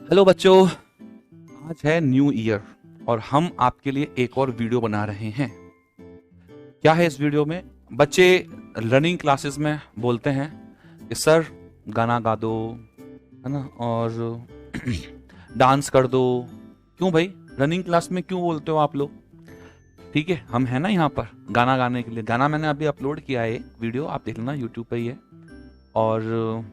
Hello बच्चों, आज है न्यू ईयर और हम आपके लिए एक और वीडियो बना रहे हैं। क्या है इस वीडियो में? बच्चे रनिंग क्लासेस में बोलते हैं कि सर गाना गा दो, है ना, और डांस कर दो। क्यों भाई, रनिंग क्लास में क्यों बोलते हो आप लोग? ठीक है, हम हैं ना यहाँ पर गाना गाने के लिए। गाना मैंने अभी अपलोड किया है, एक वीडियो आप देख लेना, यूट्यूब पे ही है। और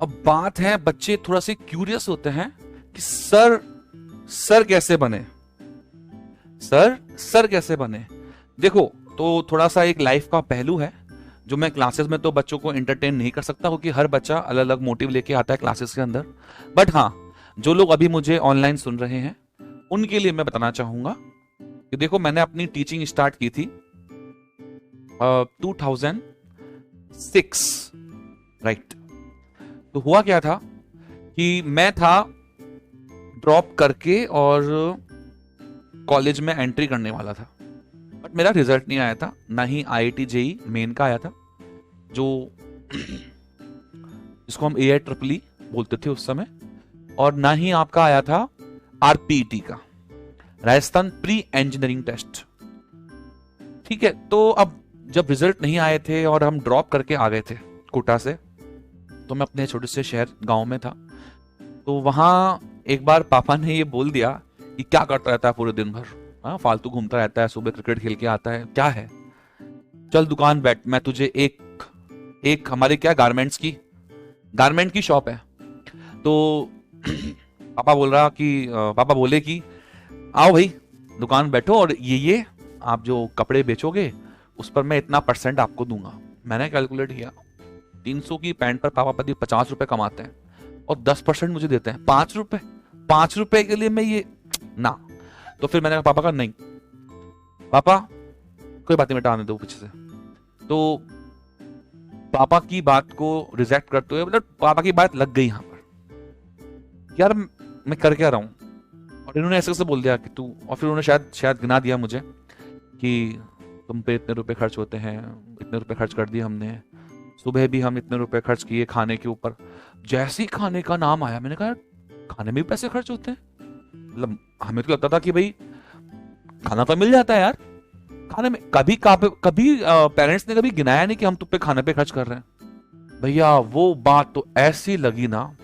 अब बात है, बच्चे थोड़ा से क्यूरियस होते हैं कि सर कैसे बने, सर कैसे बने। देखो, तो थोड़ा सा एक लाइफ का पहलू है जो मैं क्लासेस में तो बच्चों को एंटरटेन नहीं कर सकता, क्योंकि हर बच्चा अलग अलग मोटिव लेके आता है क्लासेस के अंदर। बट हाँ, जो लोग अभी मुझे ऑनलाइन सुन रहे हैं उनके लिए मैं बताना चाहूंगा कि देखो, मैंने अपनी टीचिंग स्टार्ट की थी 2006, राइट। तो हुआ क्या था कि मैं था ड्रॉप करके और कॉलेज में एंट्री करने वाला था, बट मेरा रिजल्ट नहीं आया था, ना ही आईआईटी जेई मेन का आया था, जो जिसको हम AIEEE बोलते थे उस समय, और ना ही आपका आया था RPET का, राजस्थान प्री इंजीनियरिंग टेस्ट। ठीक है, तो अब जब रिजल्ट नहीं आए थे और हम ड्रॉप करके आ गए थे कोटा से, तो मैं अपने छोटे से शहर गांव में था। तो वहां एक बार पापा ने ये बोल दिया कि क्या करता रहता है पूरे दिन भर, हाँ फालतू घूमता रहता है, सुबह क्रिकेट खेल के आता है, क्या है, चल दुकान बैठ, मैं तुझे एक हमारे क्या गारमेंट की शॉप है। तो पापा बोले कि आओ भाई दुकान बैठो, और ये आप जो कपड़े बेचोगे उस पर मैं इतना % आपको दूंगा। मैंने कैलकुलेट किया, 300 की पैंट पर पापा पति 50 रुपए कमाते हैं और 10% मुझे देते हैं, 5 रुपए के लिए मैं ये ना। तो फिर मैंने कहा पापा का, नहीं पापा कोई बात नहीं, मिटाने दो पीछे से। तो पापा की बात को रिजेक्ट करते हुए, मतलब पापा की बात लग गई यहाँ पर, यार मैं कर क्या रहा हूँ, और इन्होंने ऐसे बोल दिया कि तू, और फिर उन्होंने शायद गिना दिया मुझे कि तुम पे इतने रुपए खर्च होते हैं, इतने रुपए खर्च कर दिए हमने, सुबह भी हम इतने रुपए खर्च किए खाने के ऊपर। जैसे ही खाने का नाम आया, मैंने कहा खाने में भी पैसे खर्च होते हैं। मतलब हमें तो लगता था कि भाई खाना तो मिल जाता है यार, खाने में कभी कभी पेरेंट्स ने कभी गिनाया नहीं कि हम तुम पे खाने पे खर्च कर रहे हैं। भैया वो बात तो ऐसी लगी ना,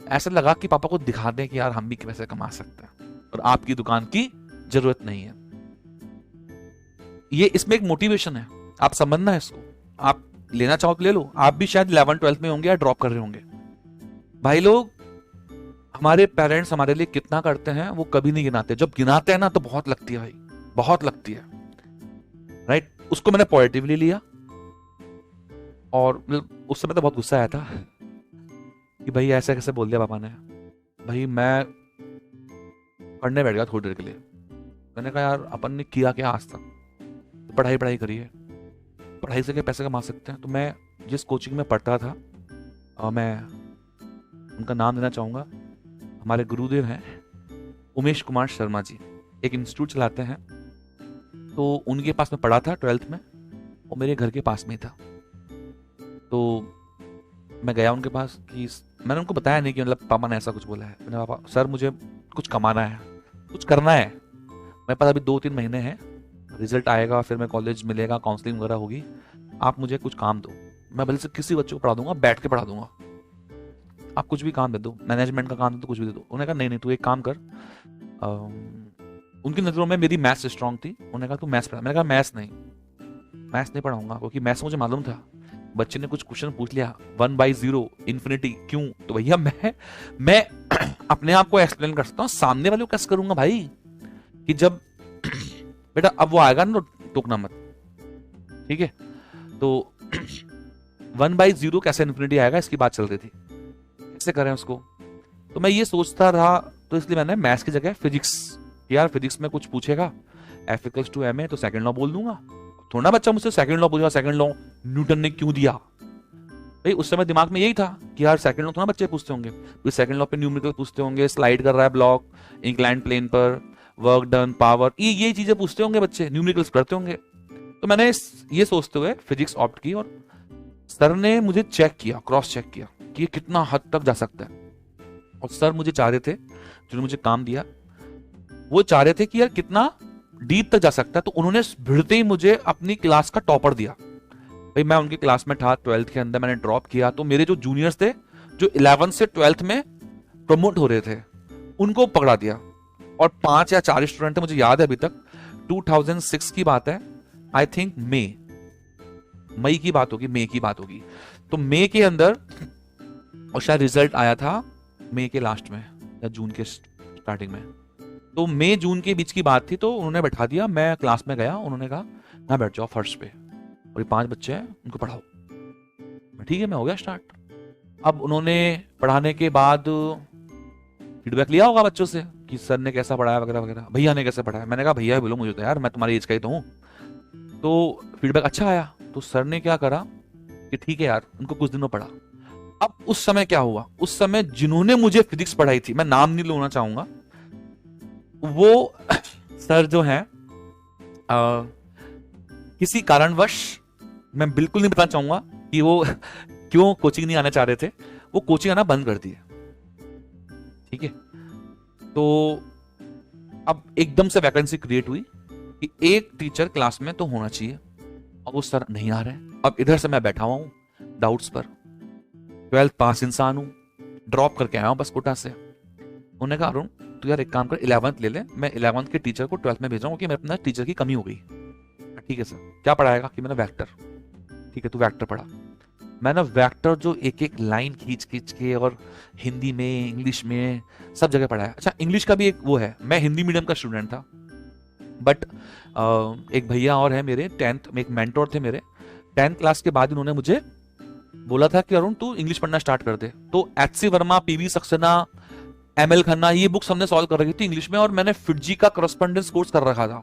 ऐसा लगा कि पापा को दिखा दें कि यार हम भी पैसे कमा सकते हैं और आपकी दुकान की जरूरत नहीं है। ये इसमें एक मोटिवेशन है, आप समझना है इसको, आप लेना चाहो तो ले लो। आप भी शायद 11th-12th में होंगे या ड्रॉप कर रहे होंगे। भाई लोग, हमारे पेरेंट्स हमारे लिए कितना करते हैं वो कभी नहीं गिनाते, जब गिनाते हैं ना तो बहुत लगती है भाई, बहुत लगती है, राइट। उसको मैंने पॉजिटिवली लिया, और उस समय तो बहुत गुस्सा आया था कि भाई ऐसा कैसे बोल दिया पापा ने। भाई मैं पढ़ने बैठ गया थोड़ी देर के लिए। मैंने कहा यार अपन ने किया क्या आज तक, पढ़ाई करिए, पढ़ाई से क्या पैसे कमा सकते हैं। तो मैं जिस कोचिंग में पढ़ता था, मैं उनका नाम देना चाहूँगा, हमारे गुरुदेव हैं उमेश कुमार शर्मा जी, एक इंस्टीट्यूट चलाते हैं। तो उनके पास में पढ़ा था 12th में, वो मेरे घर के पास में ही था। तो मैं गया उनके पास कि मैंने उनको बताया नहीं कि मतलब पापा ने ऐसा कुछ बोला है। मैंने पापा सर मुझे कुछ कमाना है, कुछ करना है, मेरे पास अभी 2-3 महीने हैं, रिजल्ट आएगा, फिर मैं कॉलेज मिलेगा, काउंसलिंग वगैरह होगी, आप मुझे कुछ काम दो, मैं भले से किसी बच्चे को पढ़ा दूंगा, बैठ के पढ़ा दूंगा, आप कुछ भी काम दे दो, मैनेजमेंट का काम दे दो, कुछ भी दे दो। उन्होंने कहा नहीं तू एक काम कर, उनकी नजरों में मेरी मैथ्स स्ट्रांग थी, उन्होंने कहा तू मैथ्स पढ़ा। मैंने कहा मैथ्स नहीं पढ़ाऊंगा, क्योंकि मैथ्स मुझे मालूम था। बच्चे ने कुछ क्वेश्चन पूछ लिया, 1/0 इन्फिनिटी क्यों, तो भैया मैं अपने आप को एक्सप्लेन कर सकता हूँ, सामने वाले को कैसे करूंगा भाई, कि जब बेटा अब वो आएगा ना तो टोकना मत, ठीक है। तो 1/0 कैसे इन्फिनिटी आएगा, इसकी बात चल रही थी, कैसे करें उसको। तो मैं ये सोचता रहा, तो इसलिए मैंने मैथ्स की जगह फिजिक्स, यार फिजिक्स में कुछ पूछेगा F=ma तो सेकंड लॉ बोल दूंगा। थोड़ा बच्चा मुझसे सेकंड लॉ पूछेगा, सेकंड लॉ न्यूटन ने क्यों दिया। भाई उस समय दिमाग में यही था कि यार सेकंड लॉ थोड़ा बच्चे पूछते होंगे, फिर सेकंड लॉ पे न्यूमेरिकल पूछते होंगे, स्लाइड कर रहा है ब्लॉक इंक्लाइंड प्लेन पर, वर्क डन, पावर, ये चीजें पूछते होंगे बच्चे, न्यूमेरिकल्स करते होंगे। तो मैंने ये सोचते हुए फिजिक्स ऑप्ट की, और सर ने मुझे चेक किया, क्रॉस चेक किया कि ये कितना हद तक जा सकता है। और सर मुझे चाह रहे थे, जिन्होंने मुझे काम दिया, वो चाह रहे थे कि यार कितना डीप तक जा सकता है, तो उन्होंने भिड़ते ही मुझे अपनी क्लास का टॉपर दिया। भाई मैं उनकी क्लास में था, 12th के अंदर मैंने ड्रॉप किया, तो मेरे जो जूनियर्स थे जो 11th से 12th में प्रमोट हो रहे थे, उनको पकड़ा दिया। और 5 या 4 स्टूडेंट थे, मुझे याद है अभी तक, 2006 की बात है, आई थिंक मई की बात होगी, मई की बात होगी। तो मई के अंदर, और शायद रिजल्ट आया था मई के लास्ट में या जून के स्टार्टिंग में, तो मई जून के बीच की बात थी। तो उन्होंने बैठा दिया, मैं क्लास में गया, उन्होंने कहा ना बैठ जाओ फर्श पे, और ये 5 बच्चे हैं उनको पढ़ाओ। ठीक है, मैं हो गया स्टार्ट। अब उन्होंने पढ़ाने के बाद फीडबैक लिया होगा बच्चों से कि सर ने कैसा पढ़ाया वगैरह वगैरह, भैया ने कैसे पढ़ाया। मैंने कहा भैया बोलो मुझे, तो यार मैं तुम्हारी एज का ही तो हूँ। तो फीडबैक अच्छा आया, तो सर ने क्या करा कि ठीक है यार, उनको कुछ दिनों पढ़ा। अब उस समय क्या हुआ, उस समय जिन्होंने मुझे फिजिक्स पढ़ाई थी, मैं नाम नहीं लेना चाहूंगा, वो सर जो है किसी कारणवश, मैं बिल्कुल नहीं बताना चाहूंगा कि वो क्यों कोचिंग नहीं आना चाह रहे थे, वो कोचिंग आना बंद कर दिए। ठीक है, तो अब एकदम से वैकेंसी क्रिएट हुई कि एक टीचर क्लास में तो होना चाहिए, और वो सर नहीं आ रहे। अब इधर से मैं बैठा हुआ हूं डाउट्स पर, 12th पास इंसान हूं, ड्रॉप करके आया हूं बस कोटा से। उन्होंने कहा अरुण तू यार एक काम कर, 11th ले ले, मैं 11th के टीचर को 12th में भेज रहा हूं कि मेरे अपना टीचर की कमी हो गई। ठीक है सर, क्या पढ़ाएगा? कि मैंने वेक्टर। ठीक है, तू वेक्टर पढ़ा। मैंने वेक्टर जो एक एक लाइन खींच खींच के, और हिंदी में, इंग्लिश में, सब जगह पढ़ाया। अच्छा, इंग्लिश का भी एक वो है, मैं हिंदी मीडियम का स्टूडेंट था, बट एक भैया और है मेरे 10th में, एक मेंटोर थे मेरे 10th क्लास के बाद, उन्होंने मुझे बोला था कि अरुण तू इंग्लिश पढ़ना स्टार्ट कर दे। तो एच.सी. वर्मा, पी.वी. सक्सेना, एम.एल. खन्ना, ये बुक्स हमने सॉल्व कर रखी थी इंग्लिश में, और मैंने फिटजी का करस्पॉन्डेंस कोर्स कर रखा था।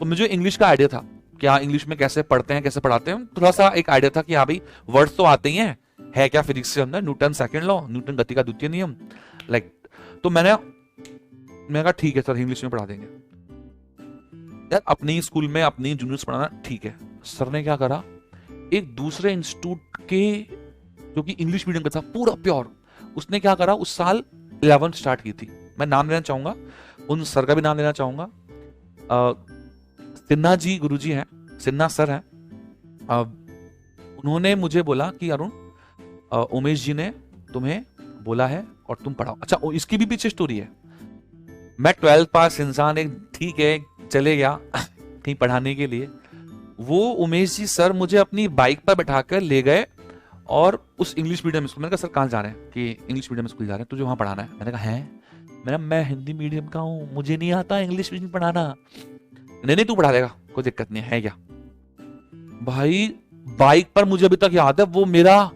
तो मुझे इंग्लिश का आइडिया था, क्या इंग्लिश में कैसे पढ़ते हैं, कैसे पढ़ाते हैं, थोड़ा सा एक आइडिया था कि हाँ भाई वर्ड्स तो आते ही हैं, है क्या फिजिक्स के अंदर, न्यूटन सेकंड लॉ, न्यूटन गति का द्वितीय नियम, लाइक। तो मैंने कहा ठीक है सर, इंग्लिश में पढ़ा देंगे यार, अपनी स्कूल में अपनी जूनियर्स पढ़ाना ठीक है। सर ने क्या करा, एक दूसरे इंस्टीट्यूट के जो कि इंग्लिश मीडियम का था पूरा प्योर, उसने क्या करा, उस साल 11th स्टार्ट की थी। मैं नाम लेना चाहूंगा, उन सर का भी नाम लेना चाहूंगा, सिन्हा जी गुरुजी हैं, सिन्हा सर हैं। उन्होंने मुझे बोला कि अरुण उमेश जी ने तुम्हें बोला है और तुम पढ़ाओ। अच्छा, इसकी भी पीछे स्टोरी है। मैं 12th पास इंसान, एक ठीक है चले गया कहीं पढ़ाने के लिए, वो उमेश जी सर मुझे अपनी बाइक पर बैठाकर ले गए और उस इंग्लिश मीडियम स्कूल। मैंने कहा सर कहाँ जा रहे हैं? कि इंग्लिश मीडियम स्कूल जा रहे हैं, तुझे वहां पढ़ाना है। मैंने कहा है, मैं हिंदी मीडियम का हूँ, मुझे नहीं आता इंग्लिश मीडियम पढ़ाना। नहीं तू पढ़ा देगा, कोई दिक्कत नहीं है क्या। भाई बाइक पर मुझे अभी तक याद है वो मेरा,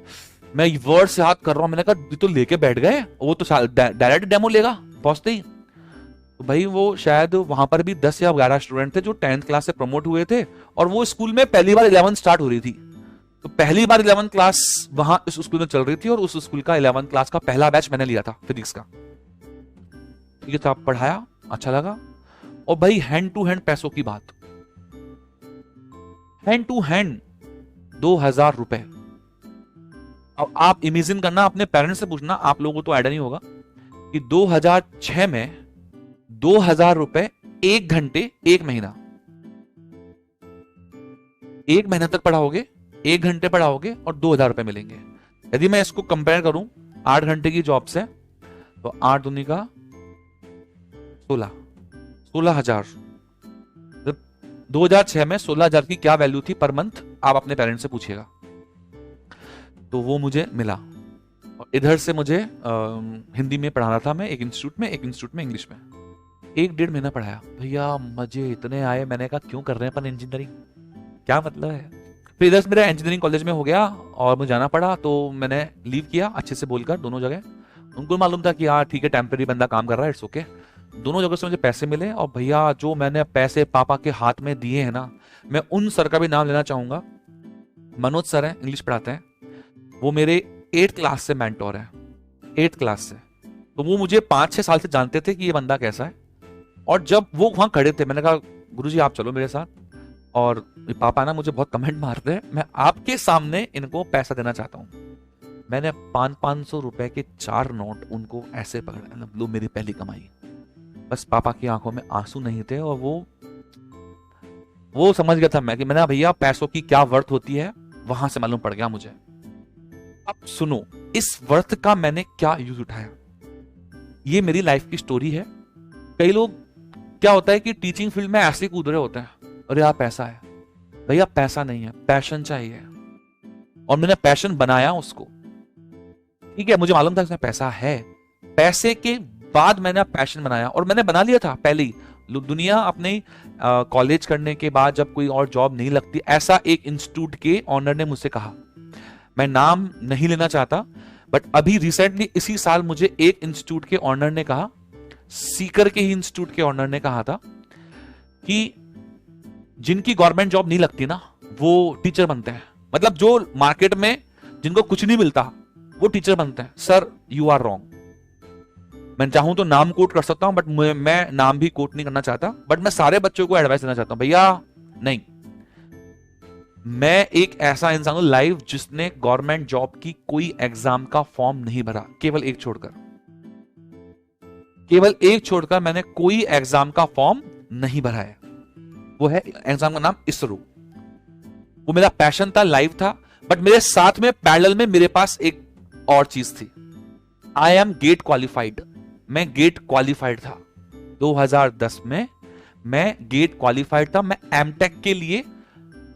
मैं वर्ड से याद कर रहा हूं, मैंने कहा तो लेके बैठ गए, वो तो डायरेक्ट डेमो लेगा पहुंचते ही। तो भाई वो शायद वहां पर भी 10 या 11 स्टूडेंट थे जो 10th क्लास से प्रमोट हुए थे, और वो स्कूल में पहली बार 11th स्टार्ट हो रही थी। तो पहली बार 11th क्लास वहां इस स्कूल में चल रही थी, और उस स्कूल का 11th क्लास का पहला बैच मैंने लिया था फिजिक्स का। ठीक है, तो आप पढ़ाया, अच्छा लगा। और भाई हैंड टू हैंड पैसों की बात, हैंड टू हैंड 2000 रुपए। अब आप इमेजिन करना, अपने पेरेंट्स से पूछना, आप लोगों को तो आइडिया नहीं होगा कि 2006 में 2000 रुपए 1 घंटे 1 महीना, 1 महीना तक पढ़ाओगे, 1 घंटे पढ़ाओगे और 2000 रुपए मिलेंगे। यदि मैं इसको कंपेयर करूं 8 घंटे की जॉब से, तो 8 दूनी का 16,000। 2006 में 16,000 की क्या वैल्यू थी पर मंथ, आप अपने पेरेंट्स से पूछिएगा। तो वो मुझे मिला, और इधर से मुझे हिंदी में पढ़ाना था, मैं एक इंस्टीट्यूट में इंग्लिश में 1-1.5 महीना पढ़ाया। भैया मजे इतने आए, मैंने कहा क्यों कर रहे हैं अपन इंजीनियरिंग, क्या मतलब है। फिर इधर से मेरा इंजीनियरिंग कॉलेज में हो गया और मुझे जाना पड़ा, तो मैंने लीव किया अच्छे से बोलकर दोनों जगह। उनको मालूम था कि हाँ ठीक है, टेम्पररी बंदा काम कर रहा है, इट्स ओके। दोनों जगह से मुझे पैसे मिले, और भैया जो मैंने पैसे पापा के हाथ में दिए हैं ना, मैं उन सर का भी नाम लेना चाहूंगा। मनोज सर हैं, इंग्लिश पढ़ाते हैं, वो मेरे 8th क्लास से मेंटोर है, 8th क्लास से। तो वो मुझे 5-6 साल से जानते थे कि ये बंदा कैसा है। और जब वो वहां खड़े थे, मैंने कहा गुरुजी आप चलो मेरे साथ, और पापा ना मुझे बहुत कमेंट मारते हैं, मैं आपके सामने इनको पैसा देना चाहता हूं। मैंने 500 रुपए के 4 नोट उनको ऐसे पकड़ा, मतलब लो मेरी पहली कमाई। बस पापा की आंखों में आंसू नहीं थे, और वो समझ गया था मैं कि मैंने भैया पैसों की क्या वर्थ होती है, वहां से मालूम पड़ गया मुझे। अब सुनो, इस वर्थ का मैंने क्या यूज उठाया, ये मेरी लाइफ की स्टोरी है। कई लोग, क्या होता है कि टीचिंग फील्ड में ऐसे कूद रहे होते हैं, अरे यार पैसा है। भैया पैसा नहीं है, पैशन चाहिए, और मैंने पैशन बनाया उसको। ठीक है, मुझे मालूम था इसमें पैसा है, पैसे के बाद मैंने पैशन बनाया, और मैंने बना लिया था पहले ही। दुनिया अपने कॉलेज करने के बाद जब कोई और जॉब नहीं लगती, ऐसा एक इंस्टीट्यूट के ऑनर ने मुझसे कहा, मैं नाम नहीं लेना चाहता, बट अभी रिसेंटली इसी साल मुझे एक इंस्टीट्यूट के ऑनर ने कहा, सीकर के ही इंस्टीट्यूट के ऑनर ने कहा था कि जिनकी गवर्नमेंट जॉब नहीं लगती ना, वो टीचर बनते हैं। मतलब जो मार्केट में जिनको कुछ नहीं मिलता, वो टीचर बनते हैं। Sir you are wrong. मैं चाहूं तो नाम कोट कर सकता हूं, बट मैं नाम भी कोट नहीं करना चाहता, बट मैं सारे बच्चों को एडवाइस देना चाहता हूं, भैया नहीं। मैं एक ऐसा इंसान हूं लाइव जिसने गवर्नमेंट जॉब की कोई एग्जाम का फॉर्म नहीं भरा, केवल एक छोड़कर मैंने कोई एग्जाम का फॉर्म नहीं भरा है। वो है एग्जाम का नाम इसरो। वो मेरा पैशन था, लाइव था, बट मेरे साथ में पैरेलल में मेरे पास एक और चीज थी। I am GATE qualified. मैं गेट क्वालिफाइड था 2010 में, मैं गेट क्वालिफाइड था। मैं एमटेक के लिए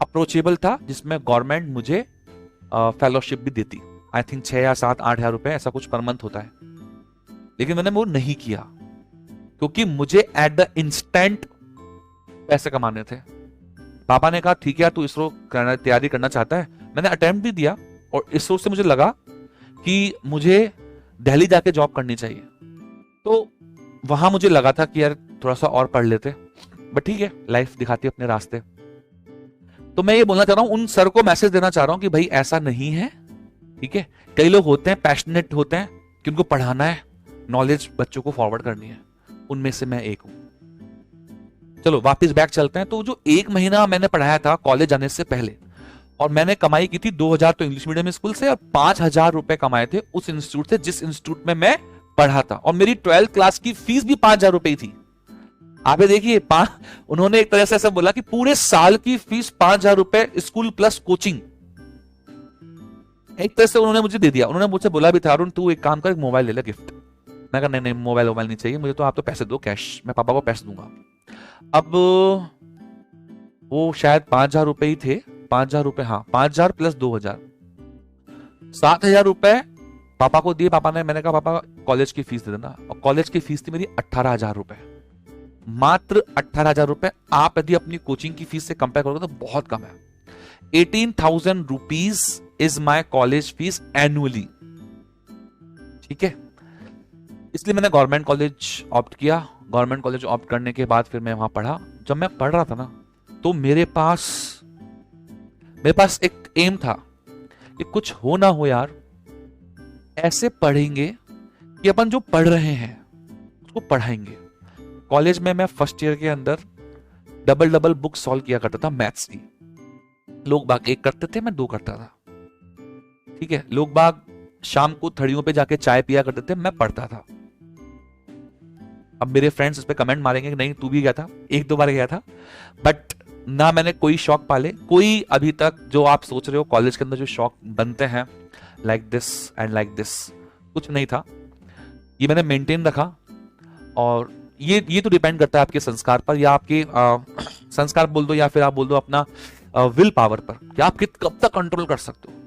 अप्रोचेबल था, जिसमें गवर्नमेंट मुझे फेलोशिप भी देती। आई थिंक 6 या 7 8 हजार रुपए ऐसा कुछ पर मंथ होता है, लेकिन मैंने वो नहीं किया क्योंकि मुझे एट द इंस्टेंट पैसे कमाने थे। पापा ने कहा ठीक है तू इसरो तैयारी करना चाहता है। मैंने अटेम्प्ट भी दिया, और इसरो से मुझे लगा कि मुझे दिल्ली जाके जॉब करनी चाहिए, तो वहां मुझे लगा था कि यार थोड़ा सा और पढ़ लेते, बट ठीक है, लाइफ दिखाती है अपने रास्ते। तो मैं ये बोलना चाह रहा हूं, उन सर को मैसेज देना चाह रहा हूं कि भाई ऐसा नहीं है। ठीक है, कई लोग होते हैं पैशनेट होते हैं कि उनको पढ़ाना है, नॉलेज बच्चों को फॉरवर्ड करनी है, उनमें से मैं एक हूं। चलो वापस बैक चलते हैं। तो जो 1 महीना मैंने पढ़ाया था कॉलेज जाने से पहले, और मैंने कमाई की थी 2000 तो इंग्लिश मीडियम स्कूल से, और 5000 रुपए कमाए थे उस इंस्टीट्यूट से जिस इंस्टीट्यूट में मैं पढ़ा था। और मेरी 12th क्लास की फीस भी 5000 रुपए ही थी। आप ये देखिए, उन्होंने एक तरह से ऐसा बोला कि पूरे साल की फीस 5000 रुपए, स्कूल प्लस कोचिंग, एक तरह से उन्होंने मुझे दे दिया। उन्होंने मुझसे बोला भी था, अरुण तू एक काम कर, मोबाइल ले ले गिफ्ट। मैं कहा नहीं मोबाइल नहीं चाहिए मुझे, तो आप तो पैसे दो कैश, मैं पापा को पैसे दूंगा। अब वो शायद 5000 रुपए ही थे, 5000 रुपए, हाँ 5000 प्लस 2000, 7000 रुपए पापा को दिए। पापा ने, मैंने कहा पापा कॉलेज की फीस दे देना, और कॉलेज की फीस थी मेरी 18000 रुपए, मात्र 18000 रुपए। आप यदि अपनी कोचिंग की फीस से कंपेयर करोगे तो बहुत कम है। 18,000 rupees is my college fees annually. ठीक है, इसलिए मैंने गवर्नमेंट कॉलेज ऑप्ट किया। गवर्नमेंट कॉलेज ऑप्ट करने के बाद फिर मैं वहां पढ़ा। जब मैं पढ़ रहा था ना, तो मेरे पास एक एम था कि कुछ हो ना हो यार, ऐसे पढ़ेंगे कि अपन जो पढ़ रहे हैं उसको पढ़ाएंगे। कॉलेज में मैं फर्स्ट ईयर के अंदर डबल बुक सॉल्व किया करता था मैथ्स की। लोग बाग 1 करते थे, मैं 2 करता था। ठीक है, लोग बाग शाम को थड़ियों पे जाके चाय पिया करते थे, मैं पढ़ता था। अब मेरे फ्रेंड्स इस पे कमेंट मारेंगे कि नहीं तू भी गया था, 1-2 बार गया था, बट ना मैंने कोई शौक पाले, कोई अभी तक जो आप सोच रहे हो कॉलेज के अंदर जो शौक बनते हैं like this and like this, कुछ नहीं था। ये मैंने मेंटेन रखा, और ये तो डिपेंड करता है आपके संस्कार पर, या आपके संस्कार बोल दो, या फिर आप बोल दो अपना विल पावर पर, कि आप कब तक कंट्रोल कर सकते हो।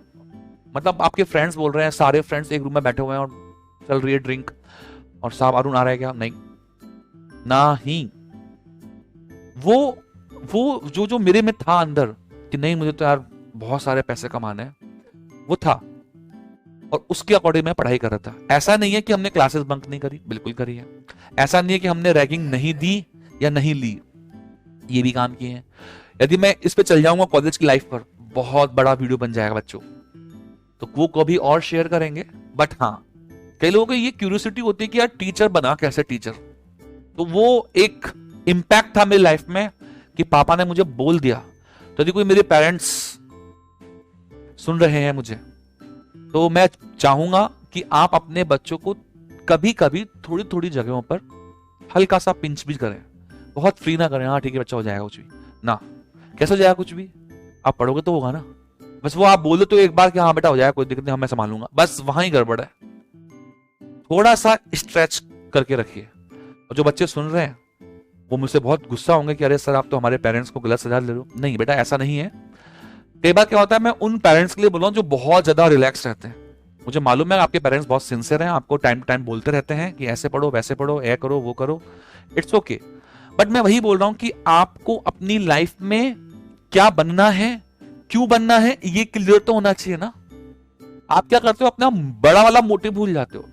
मतलब आपके फ्रेंड्स बोल रहे हैं, सारे फ्रेंड्स एक रूम में बैठे हुए हैं और चल रही है ड्रिंक, और साहब अरुण आ रहा है क्या? नहीं वो जो मेरे में था अंदर कि नहीं मुझे तो यार बहुत सारे पैसे कमाने हैं, वो था, और उसके अकॉर्डिंग मैं पढ़ाई कर रहा था। ऐसा नहीं है कि हमने क्लासेस बंक नहीं करी, बिल्कुल करी है। ऐसा नहीं है कि हमने रैगिंग नहीं दी या नहीं ली, ये भी काम किए हैं। यदि मैं इस पे चल जाऊंगा कॉलेज की लाइफ पर, बहुत बड़ा वीडियो बन जाएगा बच्चों, तो वो कभी और शेयर करेंगे। बट हाँ, कई लोगों को ये क्यूरियोसिटी होती है कि यार टीचर बना कैसे टीचर, तो वो एक इंपैक्ट था मेरी लाइफ में कि पापा ने मुझे बोल दिया। तो यदि कोई मेरे पेरेंट्स सुन रहे हैं मुझे, तो मैं चाहूंगा कि आप अपने बच्चों को कभी कभी थोड़ी थोड़ी जगहों पर हल्का सा पिंच भी करें, बहुत फ्री ना करें, हाँ ठीक है बच्चा हो जाएगा कुछ भी ना। कैसे हो जाएगा कुछ भी? आप पढ़ोगे तो होगा ना। बस वो आप बोलो तो एक बार कि हाँ बेटा हो जाएगा, कोई दिक्कत नहीं, मैं संभालूंगा, बस वहां ही गड़बड़ है। थोड़ा सा स्ट्रेच करके रखिए। और जो बच्चे सुन रहे हैं वो मुझसे बहुत गुस्सा होंगे कि अरे सर आप तो हमारे पेरेंट्स को गलत सजा दे रहे हो। नहीं बेटा, ऐसा नहीं है। कई बार क्या होता है, मैं उन पेरेंट्स के लिए बोल रहा हूँ जो बहुत ज्यादा रिलैक्स रहते हैं। मुझे मालूम है आपके पेरेंट्स बहुत सिंसियर हैं, आपको टाइम टू टाइम बोलते रहते हैं कि ऐसे पढ़ो वैसे पढ़ो, ये करो वो करो, इट्स ओके। बट मैं वही बोल रहा हूं कि आपको अपनी लाइफ में क्या बनना है, क्यों बनना है, ये क्लियर तो होना चाहिए ना। आप क्या करते हो, अपना बड़ा वाला मोटिव भूल जाते हो।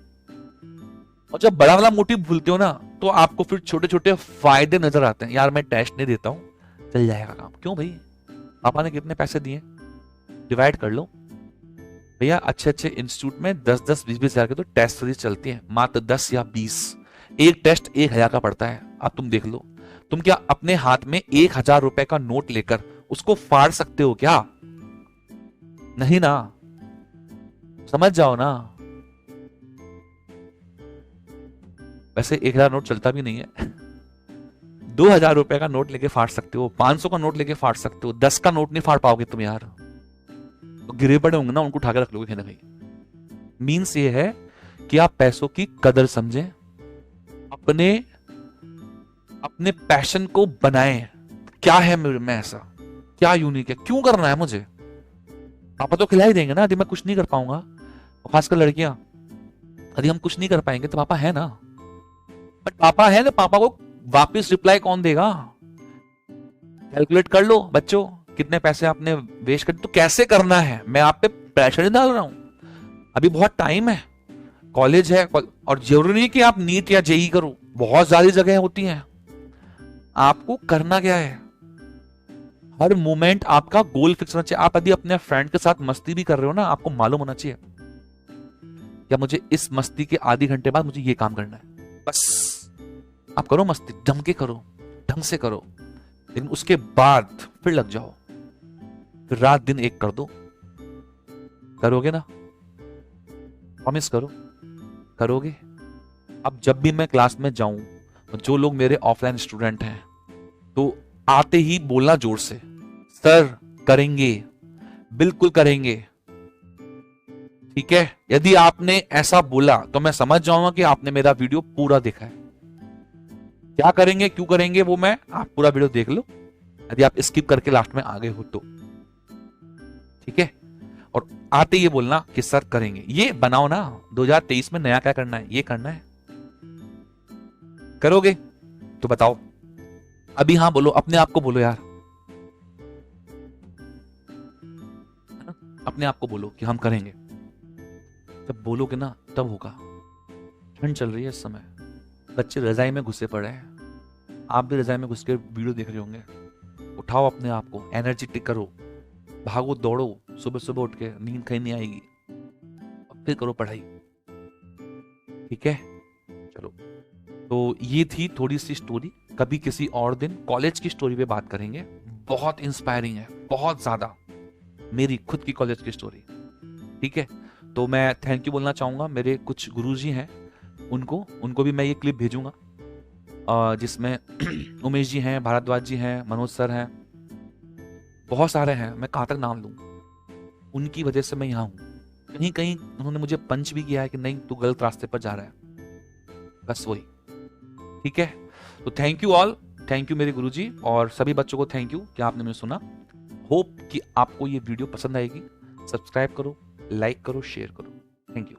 और जब बड़ा वाला मोटिव भूलते हो ना, तो आपको फिर छोटे छोटे फायदे नजर आते हैं। यार मैं टेस्ट नहीं देता हूं, चल जाएगा काम। क्यों भाई, पापा ने कितने पैसे दिए, डिवाइड कर लो भैया। अच्छे अच्छे इंस्टीट्यूट में 10-10, 20-20 हजार के तो टेस्ट सीरीज चलती है, मात्र 10 या 20। एक टेस्ट 1,000 का पड़ता है। अब तुम देख लो, तुम क्या अपने हाथ में 1,000 रुपए का नोट लेकर उसको फाड़ सकते हो क्या? नहीं ना, समझ जाओ ना। वैसे 1,000 नोट चलता भी नहीं है। 2,000 रुपए का नोट लेके फाड़ सकते हो, 500 का नोट लेके फाड़ सकते हो, 10 का नोट नहीं फाड़ पाओगे तुम यार। तो गिरे पड़े होंगे ना, उनको उठा के रख लोगे कहीं ना कहीं। मीन्स ये है कि आप पैसों की कदर समझें, अपने अपने पैशन को बनाएं। क्या है मेरे में ऐसा, क्या यूनिक है, क्यों करना है मुझे? पापा तो खिला ही देंगे ना यदि मैं कुछ नहीं कर पाऊंगा। खासकर लड़कियां, यदि हम कुछ नहीं कर पाएंगे तो पापा है ना। बट पापा है ना, पापा को वापस रिप्लाई कौन देगा? कैलकुलेट कर लो बच्चों, कितने पैसे आपने वेस्ट कर, तो कैसे करना है। मैं आप पे प्रेशर नहीं डाल रहा हूं, अभी बहुत टाइम है, कॉलेज है। और जरूरी नहीं कि आप नीट या जेई करो, बहुत सारी जगह होती हैं। आपको करना क्या है, हर मोमेंट आपका गोल फिक्स होना चाहिए। आप यदि अपने फ्रेंड के साथ मस्ती भी कर रहे हो ना, आपको मालूम होना चाहिए या मुझे इस मस्ती के आधे घंटे बाद मुझे ये काम करना है। बस आप करो मस्ती, जम के करो, ढंग से करो, लेकिन उसके बाद फिर लग जाओ, फिर रात दिन एक कर दो। करोगे ना? प्रॉमिस करो, करोगे? अब जब भी मैं क्लास में जाऊं, जो लोग मेरे ऑफलाइन स्टूडेंट हैं, तो आते ही बोलना जोर से, सर करेंगे, बिल्कुल करेंगे। ठीक है? यदि आपने ऐसा बोला तो मैं समझ जाऊंगा कि आपने मेरा वीडियो पूरा देखा है। क्या करेंगे, क्यों करेंगे, वो मैं, आप पूरा वीडियो देख लो, यदि आप स्किप करके लास्ट में आ गए हो तो। ठीक है? और आते ये बोलना कि सर करेंगे। ये बनाओ ना, 2023 में नया क्या करना है, ये करना है। करोगे तो बताओ, अभी हाँ बोलो, अपने आप को बोलो यार, अपने आप को बोलो कि हम करेंगे। जब बोलोगे ना तब होगा। ठंड चल रही है इस समय, बच्चे रजाई में घुसे पड़े हैं, आप भी रजाई में घुस के वीडियो देख रहे होंगे। उठाओ अपने आप को, एनर्जेटिक करो, भागो दौड़ो, सुबह सुबह उठ के, नींद कहीं नहीं आएगी, और फिर करो पढ़ाई। ठीक है? चलो, तो ये थी थोड़ी सी स्टोरी। कभी किसी और दिन कॉलेज की स्टोरी पे बात करेंगे, बहुत इंस्पायरिंग है, बहुत ज्यादा, मेरी खुद की कॉलेज की स्टोरी। ठीक है? तो मैं थैंक यू बोलना चाहूंगा, मेरे कुछ गुरुजी हैं, उनको भी मैं ये क्लिप भेजूंगा, जिसमें उमेश जी हैं, भारद्वाज जी हैं, मनोज सर हैं, बहुत सारे हैं, मैं कहाँ तक नाम लूं। उनकी वजह से मैं यहाँ हूं। कहीं कहीं उन्होंने मुझे पंच भी किया है कि नहीं तू गलत रास्ते पर जा रहा है, बस वही। ठीक है? तो thank you all, thank you मेरे गुरुजी, और सभी बच्चों को थैंक यू कि आपने मुझे सुना। होप कि आपको ये वीडियो पसंद आएगी। सब्सक्राइब करो, लाइक करो, शेयर करो। Thank you.